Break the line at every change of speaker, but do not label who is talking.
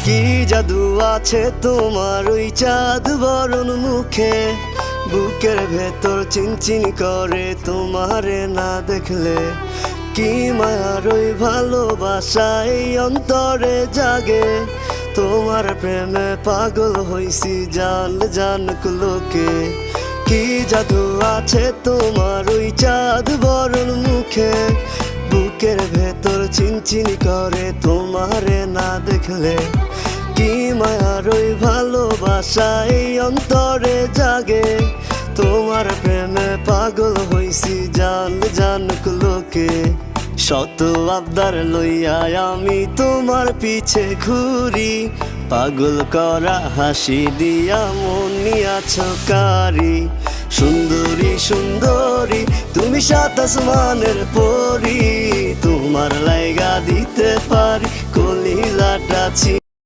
কি জাদু আছে তোমার ওই চাঁদ বরণ মুখে, বুকের ভেতর চিনচিন করে তোমারে না দেখলে। কি মায়ার ওই ভালোবাসা এই অন্তরে জাগে, তোমার প্রেমে পাগল হইছি জান জানুক লোকে। কি জাদু আছে তোমার ওই চাঁদ বরণ মুখে, বুকের ভেতর চিনচিন করে তোমারে না দেখলে। কি মায়ার ওই ভালোবাসা এই অন্তরে জাগে, তোমার প্রেমে পাগল হইছি জান জানুক লোকে। শত আবদার লইয়া আমি তোমার পিছে ঘুরি, পাগল করা হাসি দিয়া মন নিয়াছ কারি। সুন্দরী সুন্দরী তুমি সাত আসমানের পরি, তোমার লাইগা দিতে পারি কলিজাটা ছি।